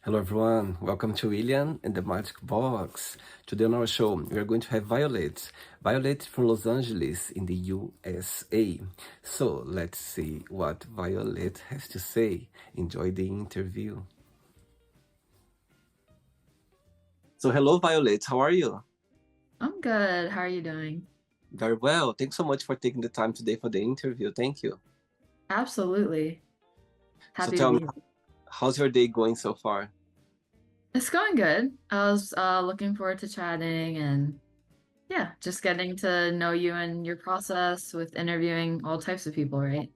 Hello everyone, welcome to William and the Magic Box. Today on our show, we are going to have Violet. Violet from Los Angeles in the USA. So let's see what Violet has to say. Enjoy the interview. So hello Violet, how are you? I'm good. How are you doing? Very well. Thanks so much for taking the time today for the interview. Thank you. Absolutely. So Happy to tell be me, here. how's your day going so far? It's going good. I was looking forward to chatting and yeah, just getting to know you and your process with interviewing all types of people, right?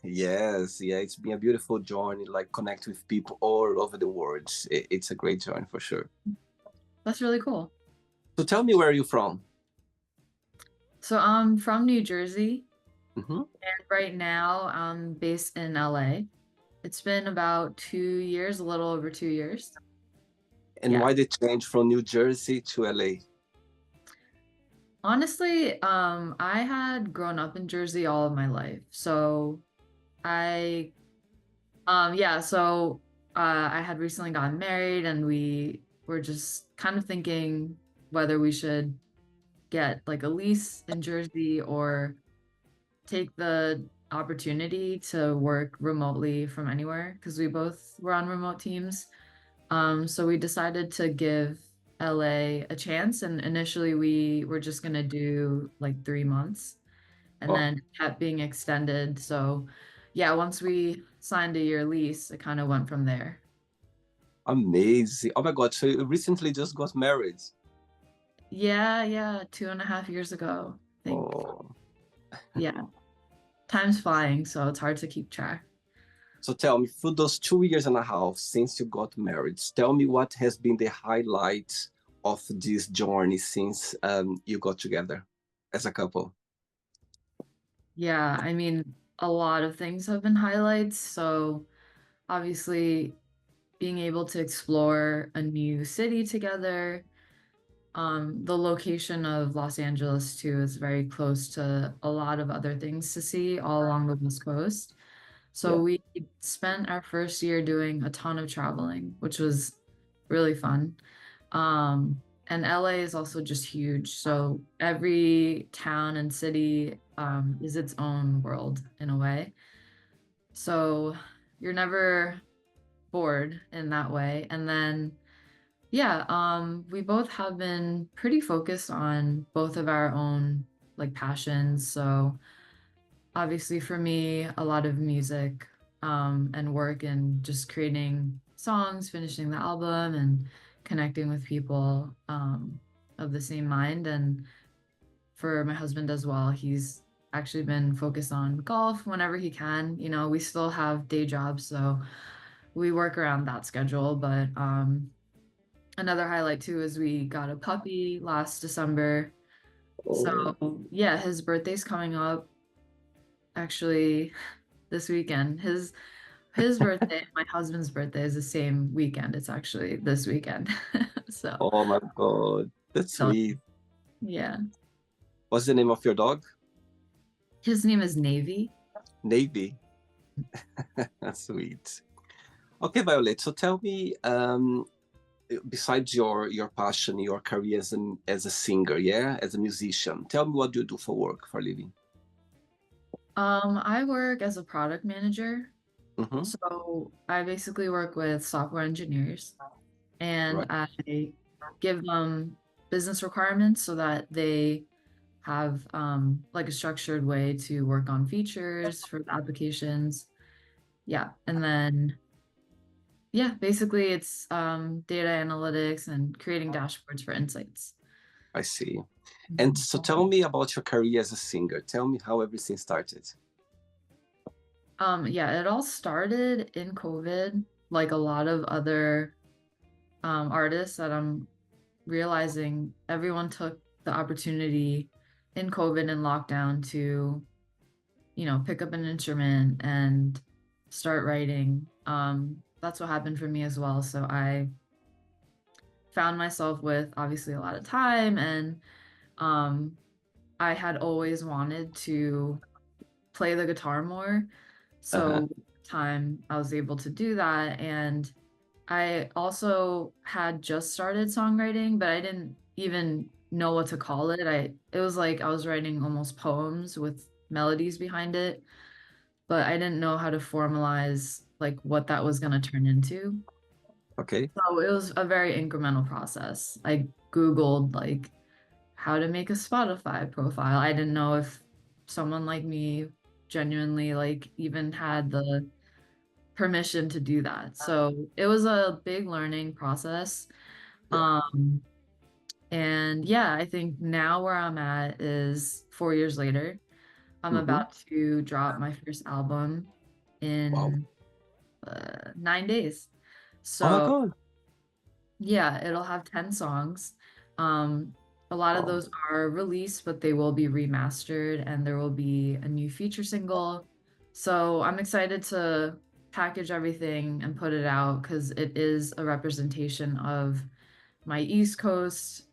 Yes, yeah, it's been a beautiful journey, like connect with people all over the world. It's a great journey for sure. That's really cool. So tell me, where are you from? So I'm from New Jersey Hmm. and right now I'm based in LA. It's been about 2 years, a little over 2 years. And Yeah. why the change from New Jersey to LA? Honestly, I had grown up in Jersey all of my life. So I yeah, so I had recently gotten married and we were just kind of thinking whether we should get like a lease in Jersey or take the opportunity to work remotely from anywhere because we both were on remote teams. So we decided to give LA a chance, and initially we were just gonna do like 3 months and Oh, then it kept being extended. So yeah, once we signed a year lease, it kind of went from there. amazing. Oh my God. So you recently just got married. Yeah, yeah, 2.5 years ago, I think. Oh. Yeah, time's flying, so it's hard to keep track. So tell me, for those 2 years and a half since you got married, tell me what has been the highlight of this journey since you got together as a couple. Yeah, I mean, a lot of things have been highlights. So obviously, being able to explore a new city together. The location of Los Angeles too is very close to a lot of other things to see all along the West Coast. So Yeah. we spent our first year doing a ton of traveling, which was really fun. And LA is also just huge. So every town and city is its own world in a way. So you're never bored in that way. And then, yeah, we both have been pretty focused on both of our own like passions. So obviously for me, a lot of music and work and just creating songs, finishing the album, and connecting with people of the same mind. And for my husband as well, he's actually been focused on golf whenever he can. You know, we still have day jobs, so we work around that schedule. But another highlight too is we got a puppy last December. So Oh, yeah, his birthday's coming up actually this weekend. His birthday and my husband's birthday is the same weekend. It's actually this weekend. So, oh my God. That's so sweet. yeah. What's the name of your dog? His name is Navy. Navy. That's sweet. Okay, Violet. So tell me, besides your passion, your career as a singer, yeah, as a musician, tell me, what do you do for work, for a living? I work as a product manager. Mm-hmm. So I basically work with software engineers and Right. I give them business requirements so that they have like a structured way to work on features for the applications. Yeah. And then yeah, basically it's data analytics and creating dashboards for insights. I see. And Mhm. so tell me about your career as a singer. Tell me how everything started. Yeah, it all started in COVID, like a lot of other artists that I'm realizing everyone took the opportunity in COVID and lockdown to, pick up an instrument and start writing. That's what happened for me as well. So I found myself with obviously a lot of time and um, I had always wanted to play the guitar more. Uh-huh. So time I was able to do that and I also had just started songwriting, but I didn't even know what to call it. It was like I was writing almost poems with melodies behind it, but I didn't know how to formalize like what that was going to turn into. Okay. So it was a very incremental process. I Googled like how to make a Spotify profile. I didn't know if someone like me genuinely like even had the permission to do that. So it was a big learning process. Yeah. Um, and yeah, I think now where I'm at is 4 years later. I'm Mm-hmm. about to drop my first album Wow. in 9 days. Oh my So God. yeah, it'll have 10 songs. A lot of Wow. those are released, but they will be remastered and there will be a new feature single. So I'm excited to package everything and put it out because it is a representation of my East Coast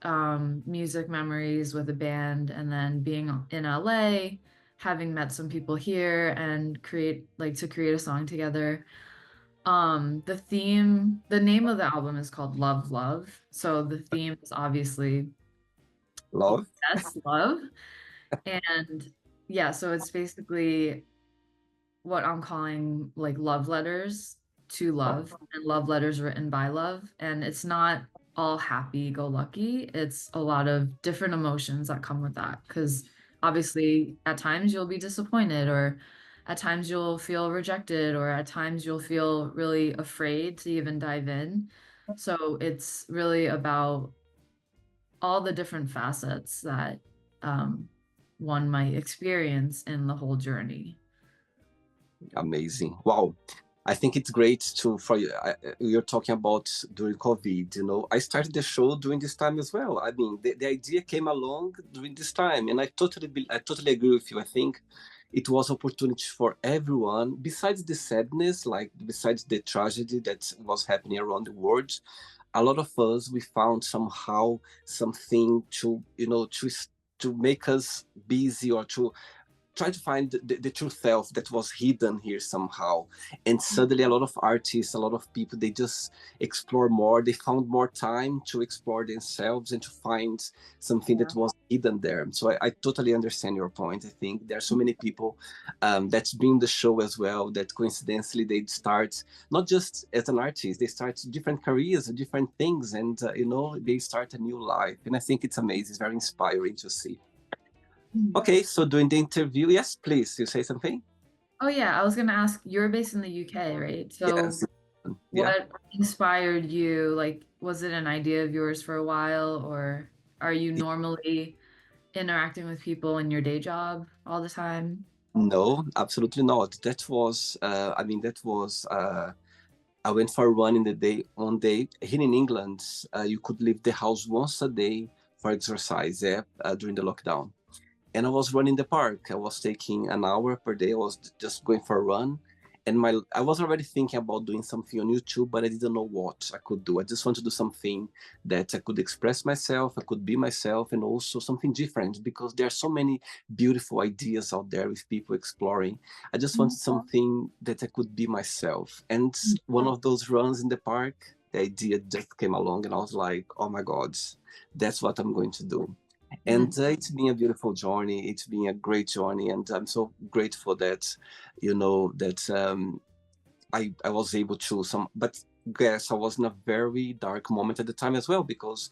music memories with a band and then being in LA, having met some people here and create a song together. The name of the album is called Love Love. So the theme is obviously, Love. yes, love. And yeah, so it's basically what I'm calling like love letters to Wow. love and love letters written by love. And it's not all happy go lucky. It's a lot of different emotions that come with that. Because obviously, at times you'll be disappointed, or at times you'll feel rejected, or at times you'll feel really afraid to even dive in. So it's really about all the different facets that um, one might experience in the whole journey. Amazing. Wow. I think it's great to for you. You're talking about during COVID. I started the show during this time as well. I mean, the idea came along during this time, and I totally agree with you. I think it was opportunity for everyone. Besides the sadness, like besides the tragedy that was happening around the world, a lot of us we found somehow something to to make us busy or to try to find the true self that was hidden here somehow. And suddenly a lot of artists, a lot of people, they just explore more, they found more time to explore themselves and to find something that was hidden there. So I totally understand your point. I think there are so many people that's been the show as well that coincidentally they start not just as an artist, they start different careers, different things, and they start a new life. And I think it's amazing, it's very inspiring to see. Mm. Okay, so during the interview, yes, please, you say something? Oh yeah, I was gonna ask, you're based in the UK, right? Yes. So Yeah. what inspired you? Like, was it an idea of yours for a while, or are you normally interacting with people in your day job all the time? No, absolutely not. I went for a run in the day, one day. Here in England, you could leave the house once a day for exercise, yeah, during the lockdown. And I was running the park. I was taking an hour per day. I was just going for a run, and I was already thinking about doing something on YouTube, but I didn't know what I could do. I just wanted to do something that I could express myself, I could be myself, and also something different because there are so many beautiful ideas out there with people exploring. I just wanted something that I could be myself. And one of those runs in the park, the idea just came along, and I was like, oh my God, that's what I'm going to do. And Mhm. it's been a beautiful journey. It's been a great journey, and I'm so grateful that, that I was able to but guess I was in a very dark moment at the time as well because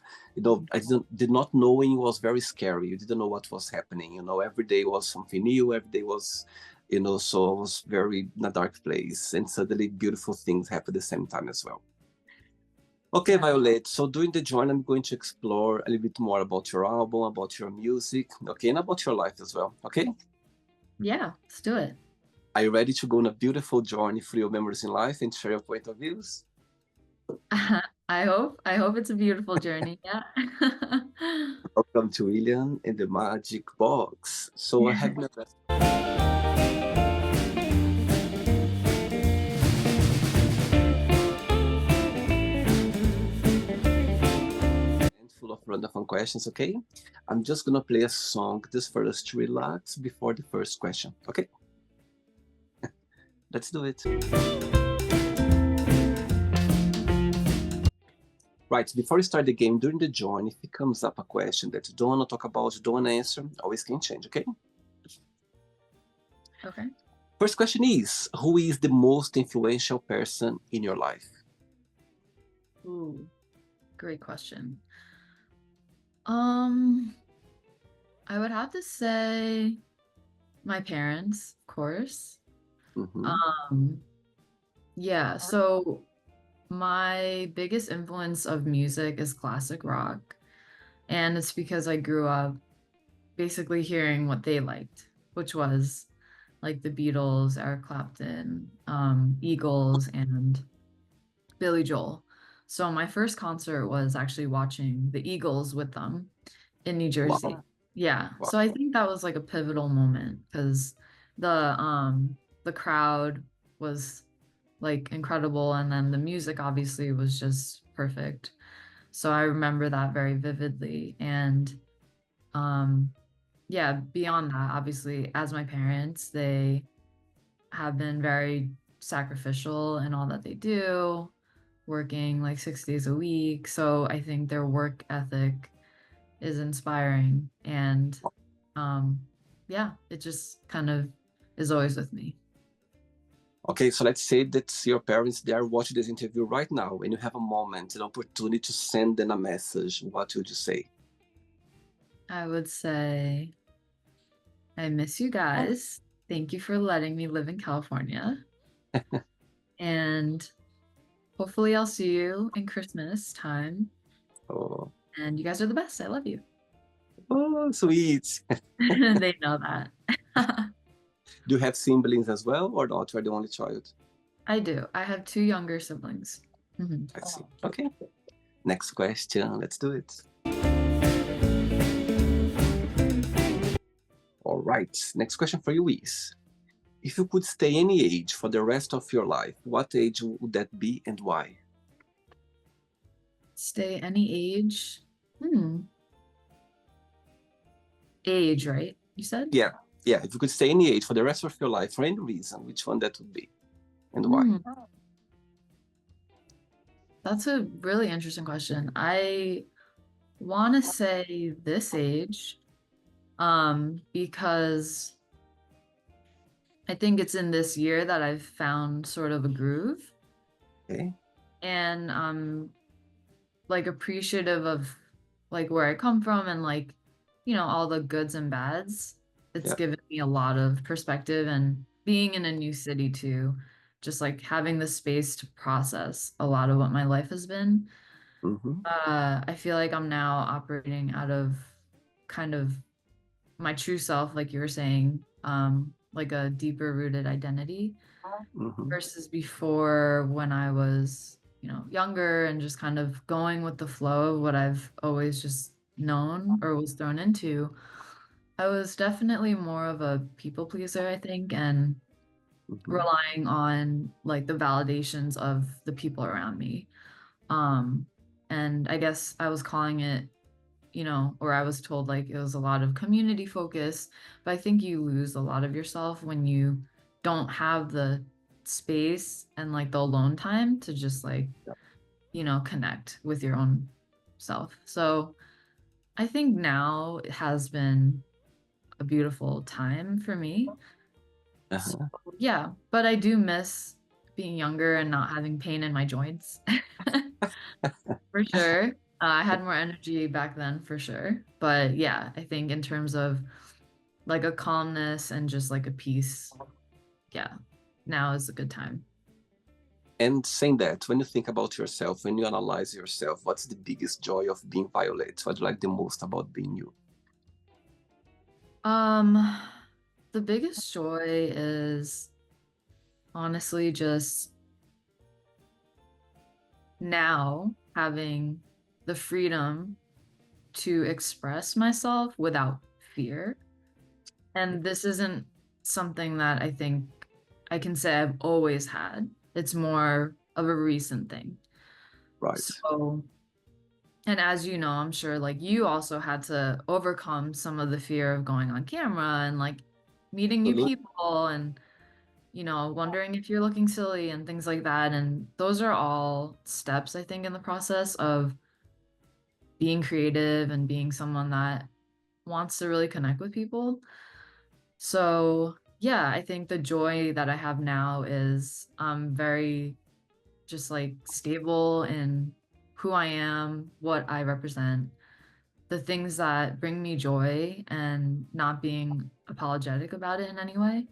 I did not knowing was very scary. You didn't know what was happening. Every day was something new. Every day was, so I was very in a dark place, and suddenly beautiful things happen at the same time as well. Okay, Yeah. Violet. So during the journey, I'm going to explore a little bit more about your album, about your music, okay, and about your life as well. Okay, Yeah, let's do it. are you ready to go on a beautiful journey through your memories in life and share your point of views? I hope it's a beautiful journey. Yeah. Welcome to William in the Magic Box. So I have my best friend full of random questions. Okay, I'm just gonna play a song just for us to relax before the first question. Okay, let's do it. Right, before you start the game, during the join, if it comes up a question that you don't want to talk about, you don't want to answer, always can change, okay? Okay. First question is, who is the most influential person in your life? Ooh, great question. Um, I would have to say my parents, of course. Mm-hmm. Um, yeah, so my biggest influence of music is classic rock, and it's because I grew up basically hearing what they liked, which was like the Beatles, Eric Clapton, Eagles, and Billy Joel. So my first concert was actually watching the Eagles with them in New Jersey. Wow, Yeah. wow. So I think that was like a pivotal moment because the crowd was like incredible, and then the music obviously was just perfect. So I remember that very vividly. And um yeah, beyond that, obviously, as my parents, they have been very sacrificial in all that they do, working like 6 days a week. So I think their work ethic is inspiring. And um, yeah, it just kind of is always with me. Okay, so let's say that your parents, they are watching this interview right now, and you have a moment, an opportunity to send them a message. What would you say? I would say, I miss you guys. Thank you for letting me live in California. And hopefully, I'll see you in Christmas time. Oh, And you guys are the best. I love you. oh, sweet. They know that. Do you have siblings as well, or not? You're the only child. I do. I have two younger siblings. Mhm. I see. Okay. Next question. Let's do it. All right. Next question for you is, if you could stay any age for the rest of your life, what age would that be and why? Stay any age. Hmm. Age, right? You said? Yeah. Yeah. If you could stay any age for the rest of your life for any reason, which one that would be and why? Hmm. That's a really interesting question. I want to say this age, because I think it's in this year that I've found sort of a groove, Okay. and like appreciative of like where I come from and like, all the goods and bads. It's Yeah. given me a lot of perspective, and being in a new city too, just like having the space to process a lot of what my life has been. Mm-hmm. I feel like I'm now operating out of kind of my true self, like you were saying, like a deeper rooted identity Mm-hmm. versus before when I was, younger and just kind of going with the flow of what I've always just known or was thrown into. I was definitely more of a people pleaser, I think, and Mm-hmm. relying on like the validations of the people around me. Um, and I guess I was calling it, or I was told like it was a lot of community focus, but I think you lose a lot of yourself when you don't have the space and like the alone time to just like, connect with your own self. So I think now it has been a beautiful time for me. So Uh-huh. yeah, but I do miss being younger and not having pain in my joints. For sure. I had more energy back then for sure. But yeah, I think in terms of like a calmness and just like a peace, yeah, now is a good time. And saying that, when you think about yourself, when you analyze yourself, what's the biggest joy of being Violet? What do you like the most about being you? Um, the biggest joy is honestly just now having the freedom to express myself without fear. And this isn't something that I think I can say I've always had. It's more of a recent thing. Right. So, and as you know, I'm sure like you also had to overcome some of the fear of going on camera and like meeting new Absolutely. people. And wondering if you're looking silly and things like that. And those are all steps, I think, in the process of being creative and being someone that wants to really connect with people. So, yeah, I think the joy that I have now is I'm very just like stable in who I am, what I represent, the things that bring me joy, and not being apologetic about it in any way.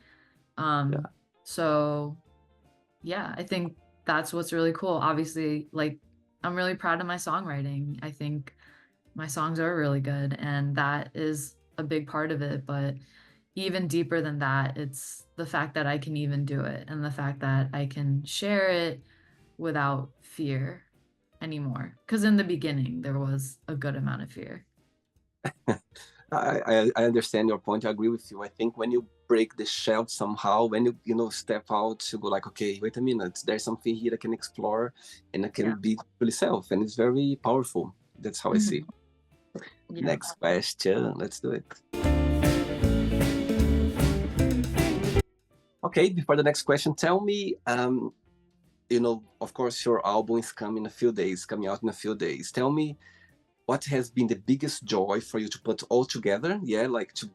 Yeah. So yeah, I think that's what's really cool. Obviously, like I'm really proud of my songwriting. I think my songs are really good, and that is a big part of it. But even deeper than that, it's the fact that I can even do it and the fact that I can share it without fear anymore. Because in the beginning, there was a good amount of fear. I understand your point. I agree with you. I think when you break the shell somehow, when step out to go like, okay, wait a minute, there's something here I can explore and I can Yeah. be fully self, and it's very powerful. That's how I see. Mhm. Yeah. Next question. Let's do it. Okay, before the next question, tell me, of course, your album is coming out in a few days. Tell me what has been the biggest joy for you to put all together? Yeah, like to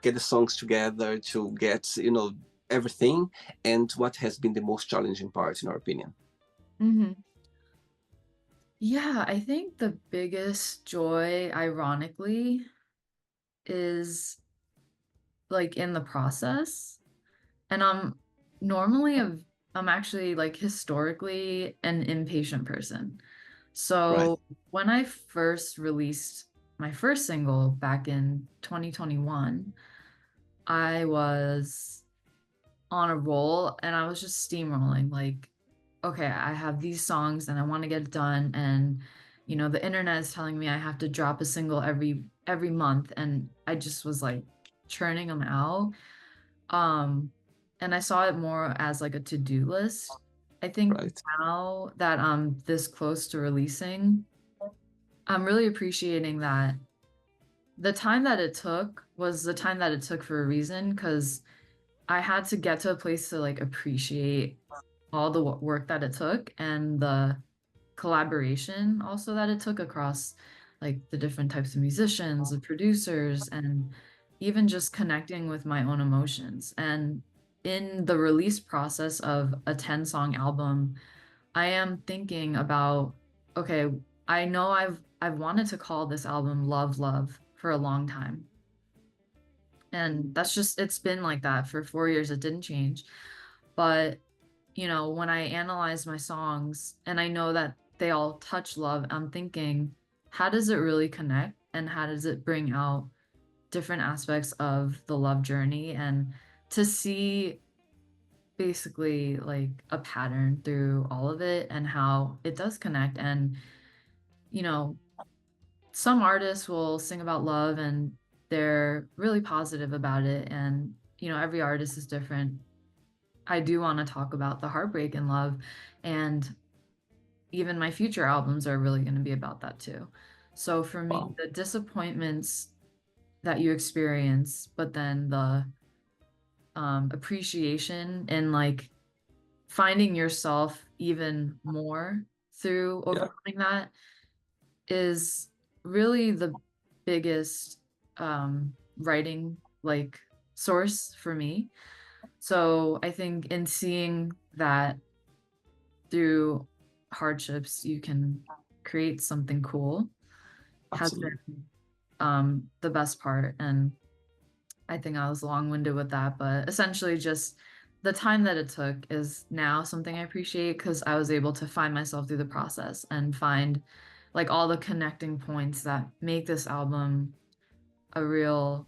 get the songs together, to get, everything. And what has been the most challenging part, in your opinion? hmm Yeah, I think the biggest joy, ironically, is like in the process. And normally I'm actually like historically an impatient person. Right, So when I first released my first single back in 2021, I was on a roll and I was just steamrolling like, okay, I have these songs and I want to get it done. And the internet is telling me I have to drop a single every month, and I just was like churning them out. Um, and I saw it more as like a to-do list. I think right. now that I'm this close to releasing, I'm really appreciating that the time that it took was the time that it took for a reason, because I had to get to a place to like appreciate all the work that it took and the collaboration also that it took across like the different types of musicians, the producers, and even just connecting with my own emotions. And in the release process of a 10-song album, I am thinking about, okay, I know I've wanted to call this album Love Love for a long time. And that's just it's been like that for 4 years. It didn't change. But when I analyze my songs and I know that they all touch love, I'm thinking, how does it really connect? And how does it bring out different aspects of the love journey? And to see basically like a pattern through all of it and how it does connect. And, you know, some artists will sing about love and they're really positive about it. And, every artist is different. I do want to talk about the heartbreak in love, and even my future albums are really going to be about that too. So for me, Wow. the disappointments that you experience, but then the appreciation and like finding yourself even more through Yeah, overcoming that is really the biggest writing like source for me. So I think in seeing that through hardships, you can create something cool has absolutely. been the best part. And I think I was long-winded with that, but essentially just the time that it took is now something I appreciate because I was able to find myself through the process and find like all the connecting points that make this album a real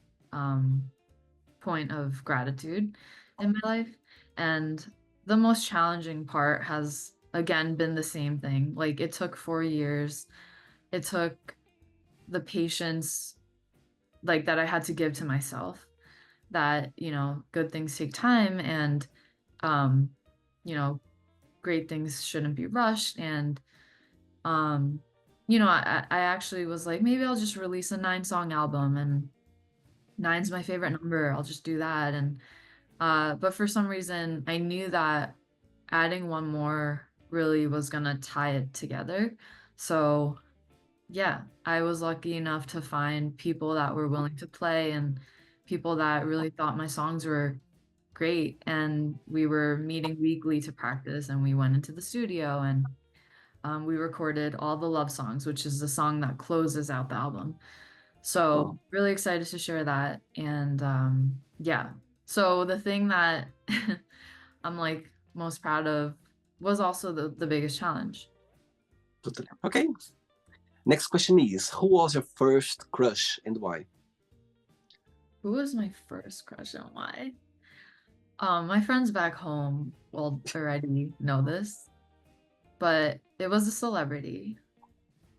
point of gratitude in my life. And the most challenging part has again been the same thing. Like it took 4 years. It took the patience like that I had to give to myself, that, good things take time, and um, you know, great things shouldn't be rushed. And um, I actually was like, maybe I'll just release a 9-song album, and nine's my favorite number. I'll just do that. And But for some reason, I knew that adding one more really was gonna tie it together. So yeah, I was lucky enough to find people that were willing to play and people that really thought my songs were great. And we were meeting weekly to practice, and we went into the studio and we recorded all the love songs, which is the song that closes out the album. Oh, So really excited to share that. And yeah, so the thing that I'm like most proud of was also the biggest challenge. totally. Okay. Next question is, who was your first crush and why? Who was my first crush and why? My friends back home will already know this, but it was a celebrity,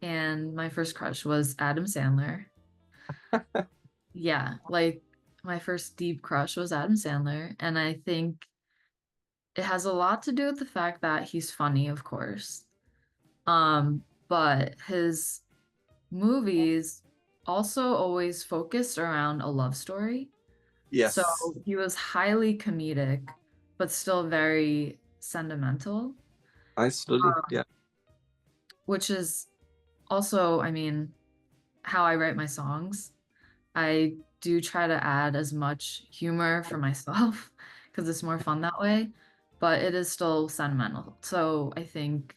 and my first crush was Adam Sandler. Yeah, like my first deep crush was Adam Sandler, and I think it has a lot to do with the fact that he's funny, of course. But his movies also always focused around a love story. So Yes, he was highly comedic, but still very sentimental, absolutely. Yeah. which is also, I mean, how I write my songs. I do try to add as much humor for myself because it's more fun that way, but it is still sentimental. So I think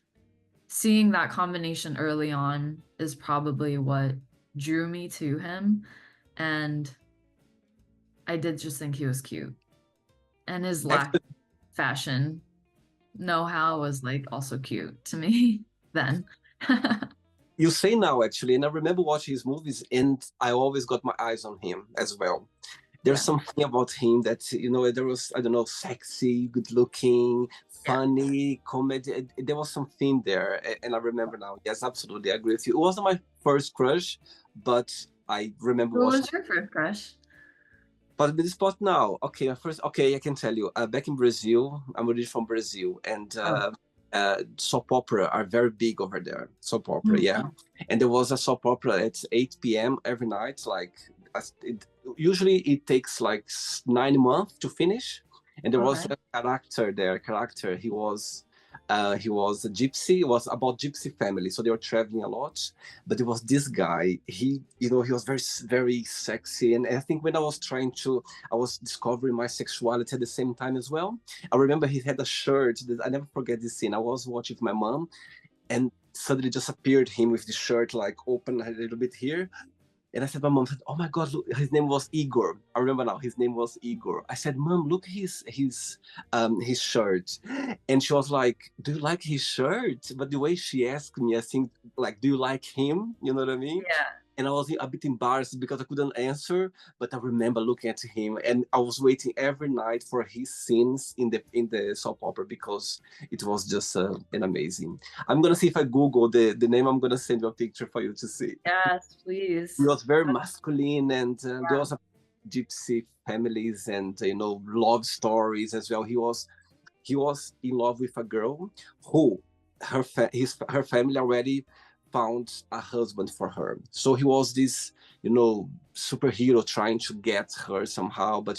seeing that combination early on is probably what drew me to him. And I did just think he was cute. And his lack of Actually, fashion know-how was like also cute to me then. you say now actually, and I remember watching his movies, and I always got my eyes on him as well. There's Yeah. something about him that there was, I don't know, sexy, good looking, Yeah. funny, comedy. There was something there, and I remember now. Yes, absolutely, I agree with you. It wasn't my first crush, but I remember Who watching. was your first crush? But with the spot now, okay, first, okay, I can tell you. Back in Brazil, I'm originally from Brazil, and Oh. soap opera are very big over there. Soap opera, Mm. yeah. And there was a soap opera at 8 p.m. every night. Like, usually it takes like 9 months to finish. And there was Okay. a character there. Character, he was a gypsy. It was about gypsy family, so they were traveling a lot, but it was this guy. He was very very sexy, and I think when I was discovering my sexuality at the same time as well. I remember he had a shirt that I never forget this scene. I was watching with my mom, and suddenly just appeared him with the shirt like open a little bit here, and I said, my mom said, "Oh my God, look, his name was Igor." I remember now, his name was Igor. I said, "Mom, look his shirt," and she was like, "Do you like his shirt?" But the way she asked me, I think, like, "Do you like him?" You know what I mean? Yeah. And I was a bit embarrassed because I couldn't answer, but I remember looking at him, and I was waiting every night for his scenes in the soap opera because it was just an amazing. I'm gonna see if I Google the name. I'm gonna send you a picture for you to see. Yes, He please. was very masculine, and there Yeah. was a gypsy families and love stories as well. He was in love with a girl who her family already found a husband for her. So he was this superhero trying to get her somehow, but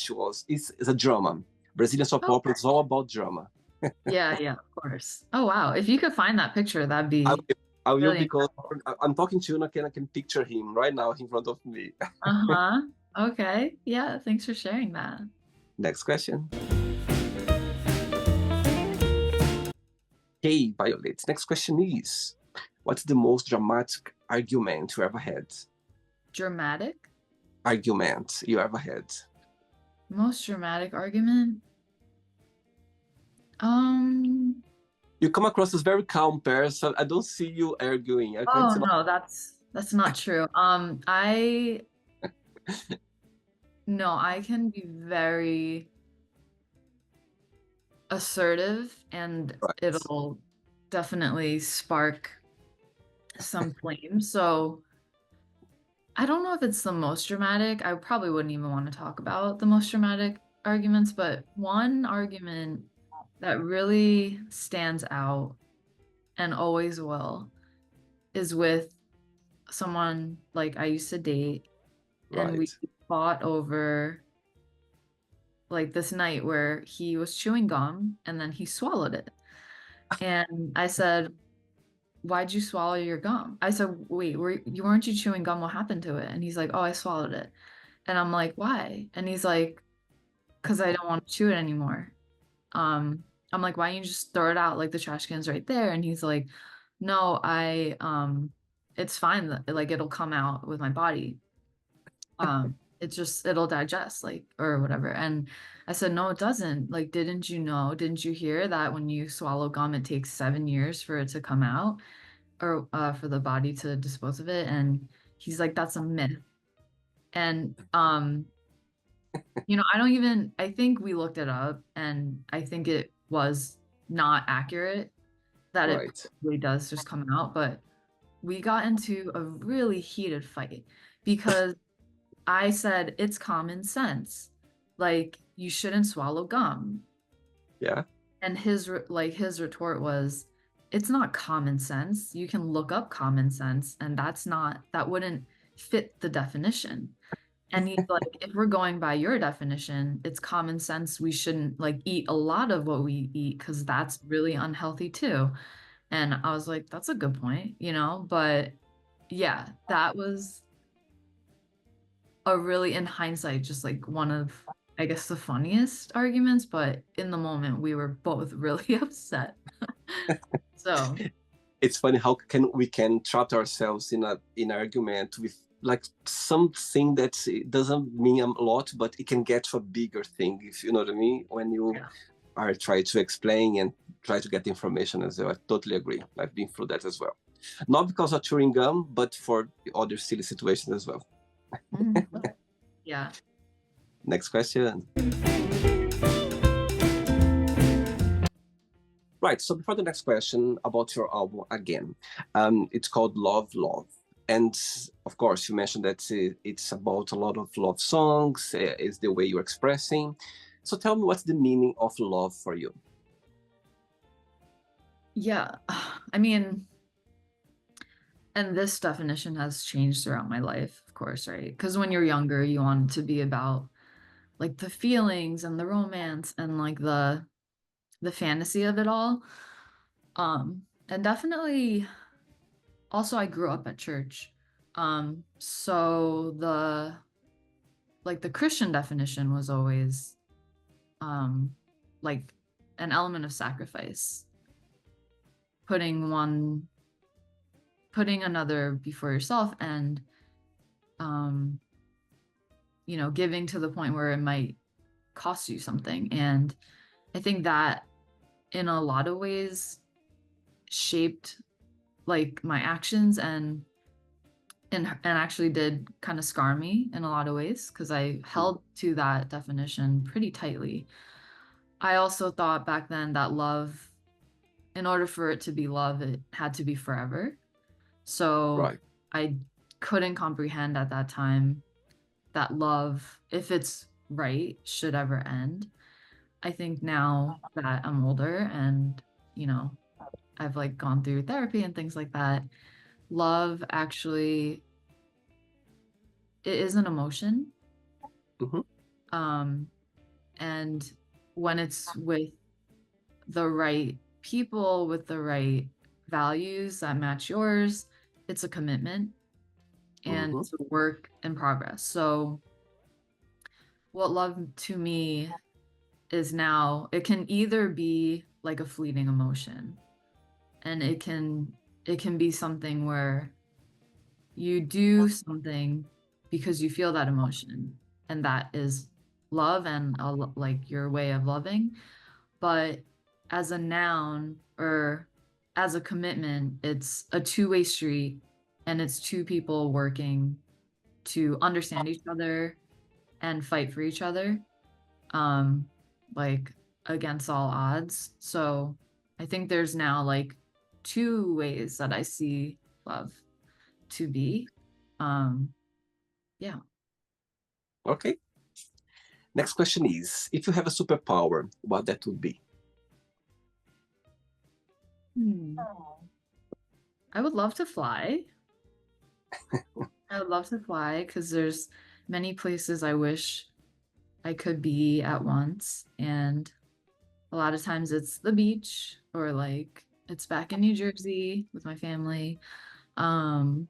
it's a drama. Brazilian soap Oh, opera is all about drama. yeah, yeah, of course. Oh, wow. If you could find that picture, that'd I be will, I will really because incredible. I'm talking to you and I can picture him right now in front of me. Uh-huh. Okay. Yeah, thanks for sharing that. Next question. Hey, Violet. Next question is, what's the most dramatic argument you ever had? Dramatic? Argument you ever had? Most dramatic argument? Um, You come across as very calm person. I don't see you arguing. I can't oh see. no, that's not true. I no, I can be very assertive and Right. it'll definitely spark some flames. So I don't know if it's the most dramatic. I probably wouldn't even want to talk about the most dramatic arguments, but one argument that really stands out and always will is with someone like I used to date, and we Right. fought over like this night where he was chewing gum and then he swallowed it. And I said, "Why'd you swallow your gum?" I said, "Wait, weren't you chewing gum? What happened to it?" And he's like, "Oh, I swallowed it." And I'm like, "Why?" And he's like, "Because I don't want to chew it anymore." I'm like, "Why don't you just throw it out? Like the trash can's right there." And he's like, "No, it's fine. Like it'll come out with my body. It's just it'll digest, like or whatever." And I said, "No, it doesn't. Like, didn't you know? Didn't you hear that when you swallow gum, it takes 7 years for it to come out or for the body to dispose of it?" And he's like, "That's a myth." And I think we looked it up and I think it was not accurate that it Right. probably does just come out, but we got into a really heated fight because I said it's common sense. Like you shouldn't swallow gum. Yeah. And his retort was, it's not common sense. You can look up common sense and that wouldn't fit the definition. And he's like, if we're going by your definition, it's common sense we shouldn't like eat a lot of what we eat because that's really unhealthy too. And I was like, that's a good point. But yeah, that was a really, in hindsight, just like one of, I guess, the funniest arguments. But in the moment, we were both really upset. So, It's funny how can we can trap ourselves in a in argument with like something that it doesn't mean a lot, but it can get to a bigger thing, if you know what I mean. When you yeah. are trying to explain and try to get information as well. I totally agree. I've been through that as well. Not because of chewing gum, but for other silly situations as well. Mhm. Yeah. Next question. Right. So before the next question about your album again, it's called Love, Love. And of course, you mentioned that it's about a lot of love songs, is the way you're expressing. So tell me what's the meaning of love for you? Yeah. I mean, and this definition has changed throughout my life, of course, right? Because when you're younger, you want it to be about like the feelings and the romance and like the fantasy of it all. And definitely also I grew up at church. So the Christian definition was always um like an element of sacrifice, putting one putting another before yourself and um giving to the point where it might cost you something. And I think that in a lot of ways shaped like my actions and actually did kind of scar me in a lot of ways because I Mm. held to that definition pretty tightly. I also thought back then that love, in order for it to be love, it had to be forever. So Right. I couldn't comprehend at that time that love, if it's right, should ever end. I think now that I'm older and, you know, I've like gone through therapy and things like that, love actually it is an emotion. Hmm. Um, and when it's with the right people, with the right values that match yours, it's a commitment and Hmm. it's a work in progress. So, what love to me is now, it can either be like a fleeting emotion and it can be something where you do something because you feel that emotion and that is love and like your way of loving. But as a noun or as a commitment, it's a two-way street and it's two people working to understand each other and fight for each other, um, like against all odds. So I think there's now like two ways that I see love to be. Um, yeah. Okay. Next question is, if you have a superpower, what that would be? Hmm. I would love to fly. I would love to fly because there's many places I wish I could be at once. And a lot of times it's the beach or like it's back in New Jersey with my family. Um,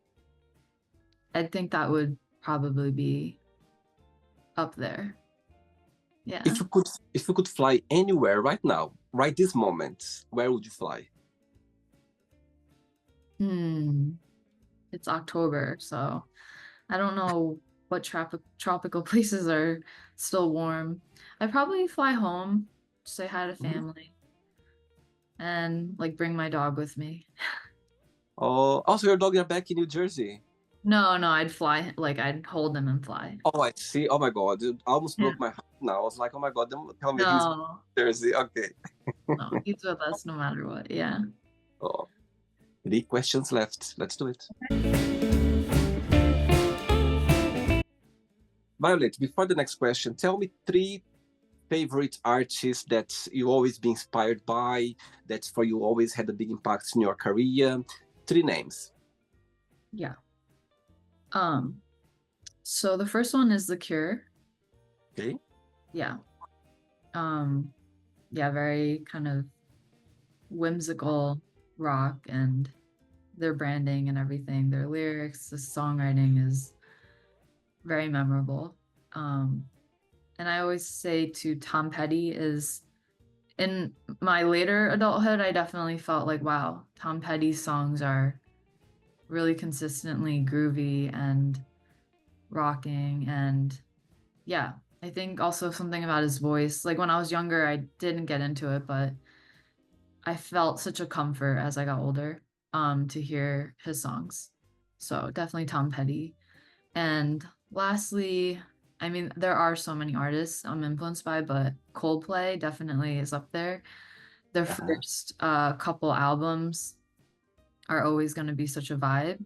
I think that would probably be up there. Yeah. If you could fly anywhere right now, right this moment, where would you fly? Hmm. It's October, so I don't know what tropical places are still warm. I'd probably fly home, say hi to Mhm. family, and like bring my dog with me. Oh, also your dog are back in New Jersey. No, no, I'd fly, like I'd hold him and fly. Oh, I see. Oh my God, it almost Yeah. broke my heart. Now I was like, oh my God, don't tell me he's back No, in Jersey. Okay. no, he's with us no matter what. Yeah. Oh, 3 questions left. Let's do it. Violet, before the next question, tell me three favorite artists that you always be inspired by, that for you always had a big impact in your career. Three names. Yeah. Um, so the first one is The Cure. Okay. Yeah. Um, yeah, very kind of whimsical rock and their branding and everything, their lyrics, the songwriting is very memorable. Um, and I always say to Tom Petty is in my later adulthood, I definitely felt like, wow, Tom Petty's songs are really consistently groovy and rocking. And yeah, I think also something about his voice. Like when I was younger, I didn't get into it, but I felt such a comfort as I got older to hear his songs. So definitely Tom Petty. And lastly, I mean, there are so many artists I'm influenced by, but Coldplay definitely is up there. Their Uh-huh. first couple albums are always going to be such a vibe.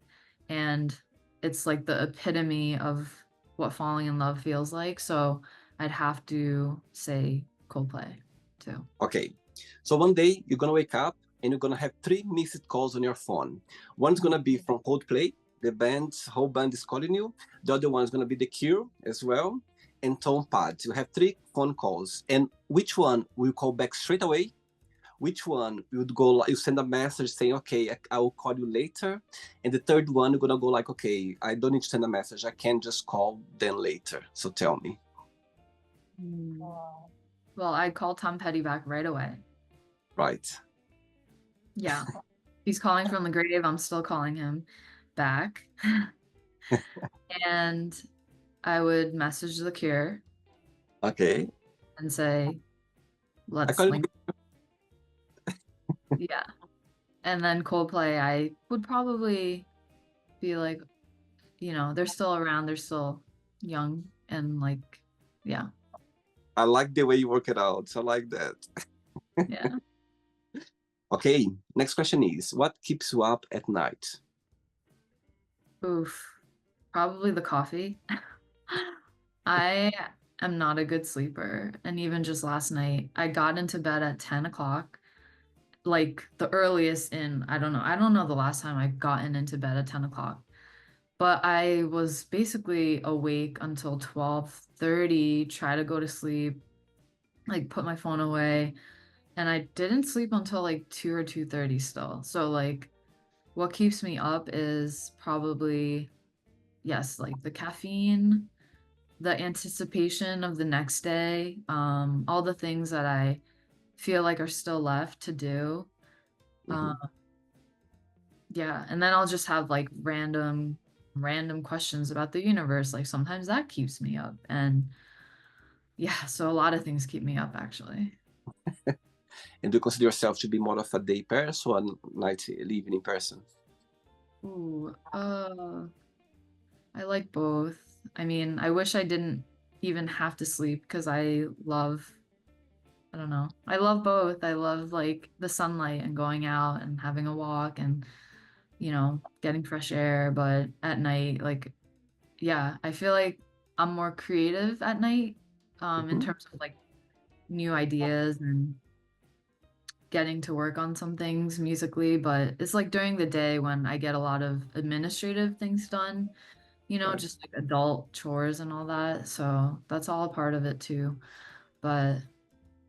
And it's like the epitome of what falling in love feels like. So I'd have to say Coldplay too. Okay. So one day you're gonna wake up and you're gonna have three missed calls on your phone. One's gonna be from Coldplay, the band's whole band is calling you. The other one's gonna be The Cure as well, and Tom Pad. You have three phone calls, and which one will call back straight away? Which one you would go? You send a message saying, "Okay, I will call you later," and the third one you're gonna go like, "Okay, I don't need to send a message. I can just call them later." So tell me, Mm. Well, I'd call Tom Petty back right away. right? Yeah. He's calling from the grave. I'm still calling him back. And I would message The Cure Okay, and say, I let's call you. link. Yeah. And then Coldplay, I would probably be like, they're still around. They're still young and like, yeah, I like the way you work it out. I like that. yeah. Okay, next question is what keeps you up at night? Oof. Probably the coffee. I am not a good sleeper. And even just last night, I got into bed at 10 o'clock, like the earliest in, I don't know the last time I gotten into bed at 10 o'clock. But I was basically awake until 12:30, try to go to sleep, like put my phone away, and I didn't sleep until like 2 or 2:30 still. So like what keeps me up is probably yes, like the caffeine, the anticipation of the next day, all the things that I feel like are still left to do. Mhm. Um, yeah, and then I'll just have like random questions about the universe. Like sometimes that keeps me up. And yeah, so a lot of things keep me up actually. And do you consider yourself to be more of a day person or a night evening person? Ooh, I like both. I mean, I wish I didn't even have to sleep because I don't know. I love both. I love like the sunlight and going out and having a walk and, getting fresh air. But at night, like, yeah, I feel like I'm more creative at night, in Mhm. terms of like new ideas and getting to work on some things musically. But it's like during the day when I get a lot of administrative things done, Right. just like adult chores and all that. So that's all a part of it too. But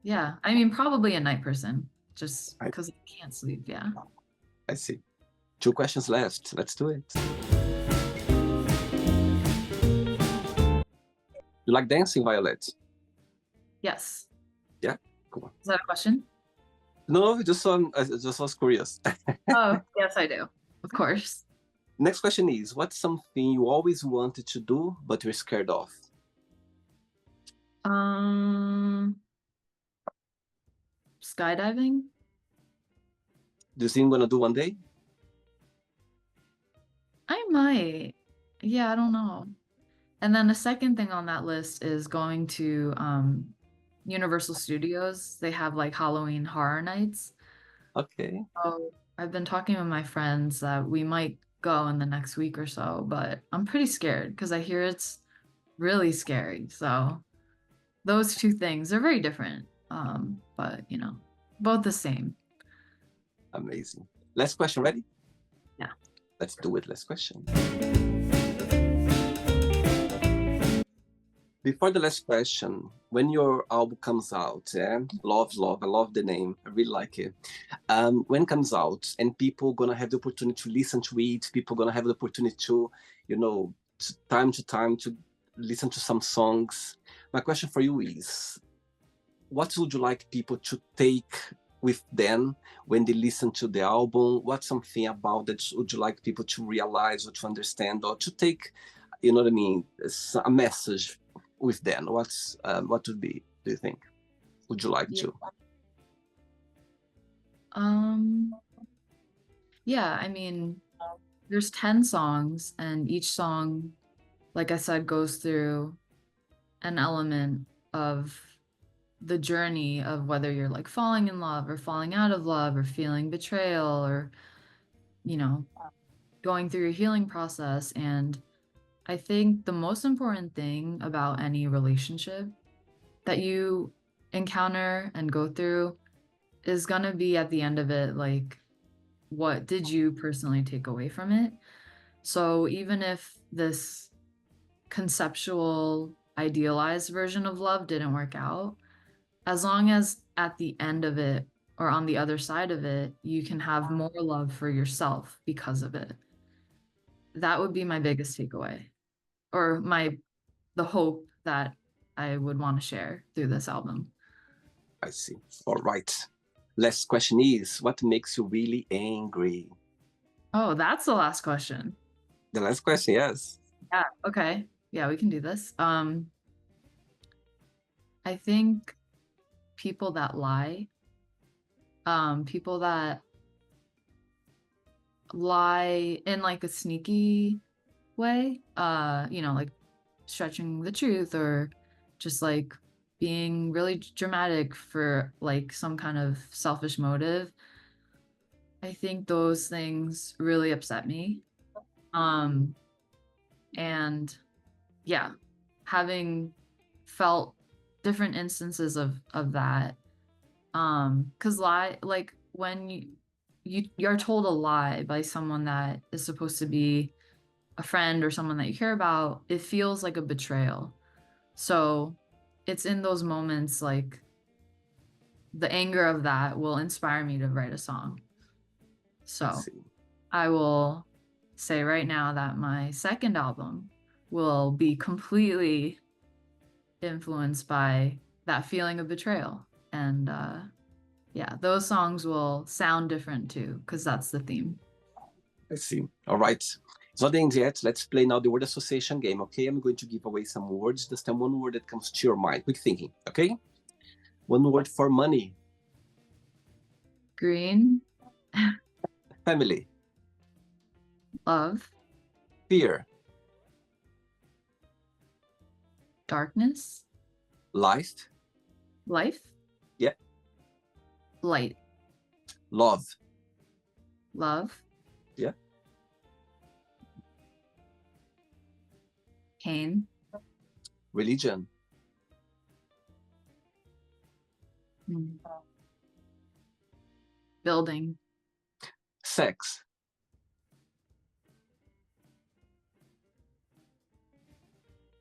yeah, I mean, probably a night person just I, because I can't sleep. Yeah. I see. Two questions left. Let's do it. You like dancing, Violet? Yes. Yeah? Cool. Is that a question? No, I just was curious. Oh, yes, I do. Of course. Next question is, what's something you always wanted to do, but you're scared of? Um, Skydiving? Do you think you're gonna do one day? I might. Yeah, I don't know. And then the second thing on that list is going to Universal Studios. They have like Halloween horror nights. Okay, So I've been talking with my friends that we might go in the next week or so, but I'm pretty scared because I hear it's really scary. So those two things are very different. But both the same. amazing. Last question, ready? Yeah. Let's do it. Last question. Before the last question, when your album comes out, yeah, Love, Love, I love the name, I really like it. When it comes out and people gonna have the opportunity to listen to it, people gonna have the opportunity to, to time to listen to some songs. My question for you is, what would you like people to take with them when they listen to the album? What's something about that would you like people to realize or to understand or to take, you know what I mean, a message with them? What would be, do you think? Would you like Yeah. to? Um, yeah, I mean, there's 10 songs, and each song, like I said, goes through an element of the journey of whether you're like falling in love or falling out of love or feeling betrayal or, you know, going through your healing process. And I think the most important thing about any relationship that you encounter and go through is going to be at the end of it, like, what did you personally take away from it? So even if this conceptual, idealized version of love didn't work out, as long as at the end of it or on the other side of it, you can have more love for yourself because of it. That would be my biggest takeaway or the hope that I would want to share through this album. I see. All right. Last question is, what makes you really angry? Oh, that's the last question. The last question, yes. Yeah, okay. Yeah, we can do this. I think people that lie, people that lie in like a sneaky way, like stretching the truth or just like being really dramatic for like some kind of selfish motive. I think those things really upset me. Um, and yeah, having felt different instances of that. Because lie, like when you're told a lie by someone that is supposed to be a friend or someone that you care about, it feels like a betrayal. So it's in those moments like the anger of that will inspire me to write a song. I So see. I will say right now that my second album will be completely influenced by that feeling of betrayal. And yeah, those songs will sound different too, because that's the theme. I see. All right. It's not the end yet. Let's play now the word association game, okay? I'm going to give away some words. Just tell one word that comes to your mind. Quick thinking, okay? One word for money. Green, Family. love, Fear. darkness, Life. life, Yeah. light, Love. love, Yeah. pain, Religion. mm, building, Sex.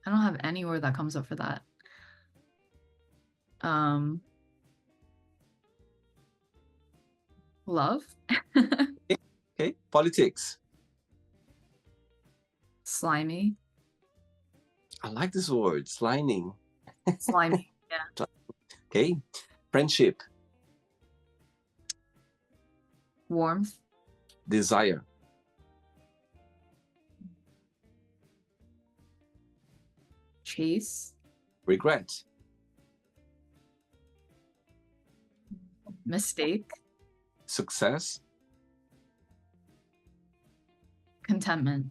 I don't have any word that comes up for that. Um, love, Okay, politics. slimy, I like this word, sliding. slimy. Yeah. Okay, friendship, Warmth, desire, chase, regret, mistake, success, contentment,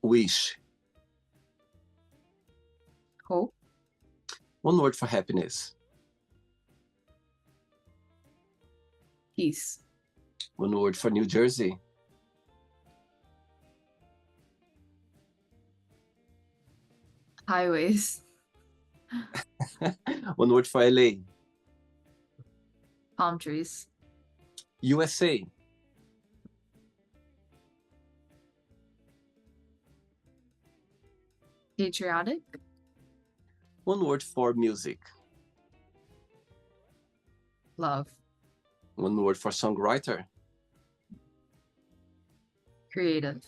wish. hope, One word for happiness. peace, One word for New Jersey. highways, One word for LA. palm trees, USA. patriotic, One word for music. love, One word for songwriter. creative,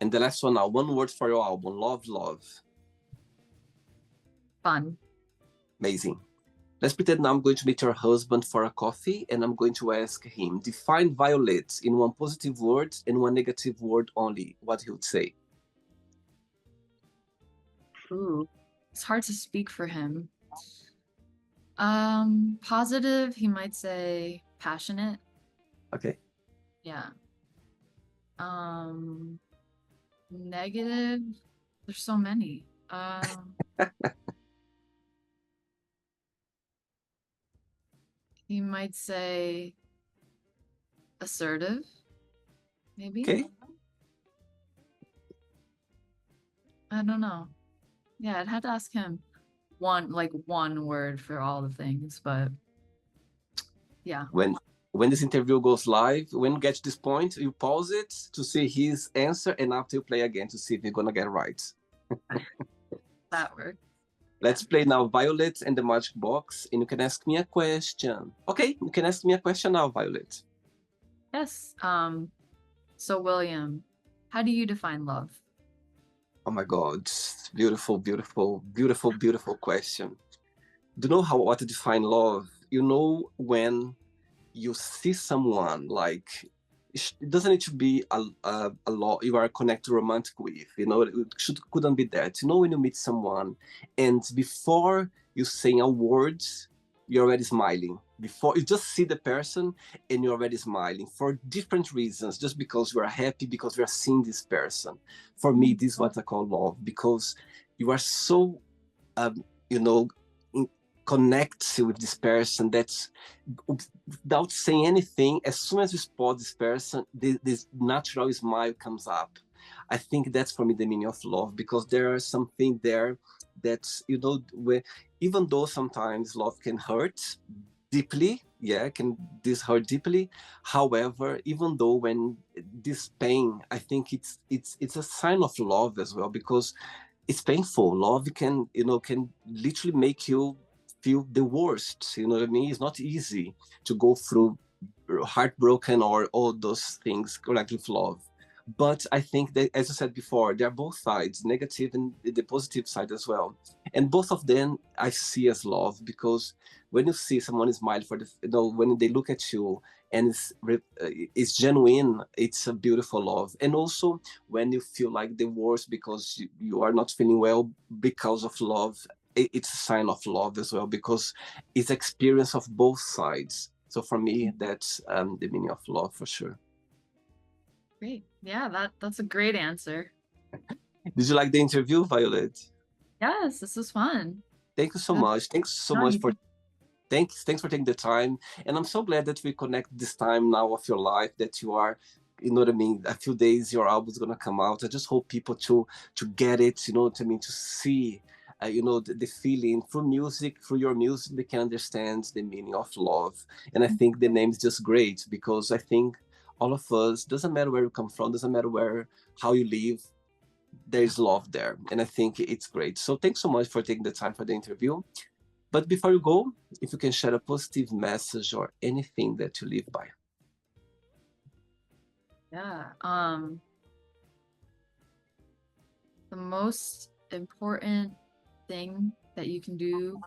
And the last one now, one word for your album, love, love. fun. Amazing. Let's pretend now I'm going to meet your husband for a coffee and I'm going to ask him, define Violet in one positive word and one negative word only, what he would say. Ooh, it's hard to speak for him. Positive, he might say passionate. Okay. Yeah. Negative, there's so many. He might say assertive, maybe. Okay. I don't know. Yeah, I'd have to ask him one word for all the things, but yeah. When this interview goes live, when you get to this point, you pause it to see his answer and after you play again to see if you're gonna get it right. That works. Let's play now Violet and the Magic Box, and you can ask me a question. Okay, you can ask me a question now, Violet. Yes. So William, how do you define love? Oh my God, beautiful, beautiful, beautiful, beautiful question. Do you know what to define love? You know when you see someone like it doesn't need to be a lot you are connected romantic with, you know, couldn't be that, you know, when you meet someone and before you say a word you're already smiling, before you just see the person and you're already smiling for different reasons, just because we are happy because we are seeing this person. For me, this is what I call love, because you are so you know, connect with this person that's without saying anything, as soon as you spot this person, this natural smile comes up. I think that's for me the meaning of love, because there is something there that, you know, where, even though sometimes love can hurt deeply, yeah, can this hurt deeply. However, even though when this pain, I think it's a sign of love as well, because it's painful. Love can, you know, can literally make you feel the worst. You know what I mean? It's not easy to go through heartbroken or all those things connected with love. But I think that, as I said before, there are both sides, negative and the positive side as well. And both of them I see as love, because when you see someone smile for the, you know, when they look at you and it's genuine, it's a beautiful love. And also when you feel like the worst because you are not feeling well because of love, it's a sign of love as well, because it's experience of both sides. So for me, that's the meaning of love for sure. Great. Yeah, that's a great answer. Did you like the interview, Violet? Yes, this was fun. Thank you so Yeah. much. Thanks so No, much you for can. thanks for taking the time. And I'm so glad that we connect this time now of your life, that you are, you know what I mean, a few days your album's gonna come out. I just hope people to get it, you know what I mean, to see you know, the feeling through music, through your music, they can understand the meaning of love. And I think the name is just great, because I think all of us, doesn't matter where you come from, doesn't matter where, how you live, there's love there, and I think it's great. So thanks so much for taking the time for the interview. But before you go, if you can share a positive message or anything that you live by. Yeah. The most important thing that you can do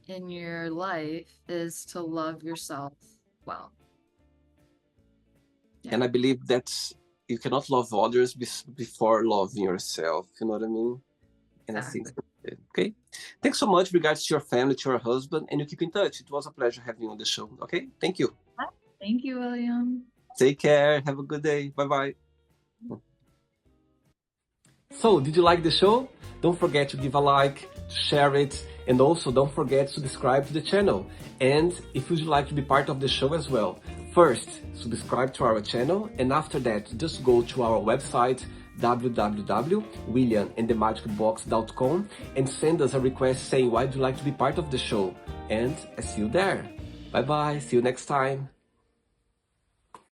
in your life is to love yourself well. Yeah. And I believe that you cannot love others before loving yourself. You know what I mean? And I think Exactly. that's it. Okay. Thanks so much. Regards to your family, to your husband, and you keep in touch. It was a pleasure having you on the show. Okay. Thank you. Thank you, William. Take care. Have a good day. Bye bye. So, did you like the show? Don't forget to give a like, share it, and also don't forget to subscribe to the channel. And if you'd like to be part of the show as well, first, subscribe to our channel, and after that, just go to our website, www.williamandthemagicbox.com, and send us a request saying why would you like to be part of the show. And I see you there. Bye bye. See you next time.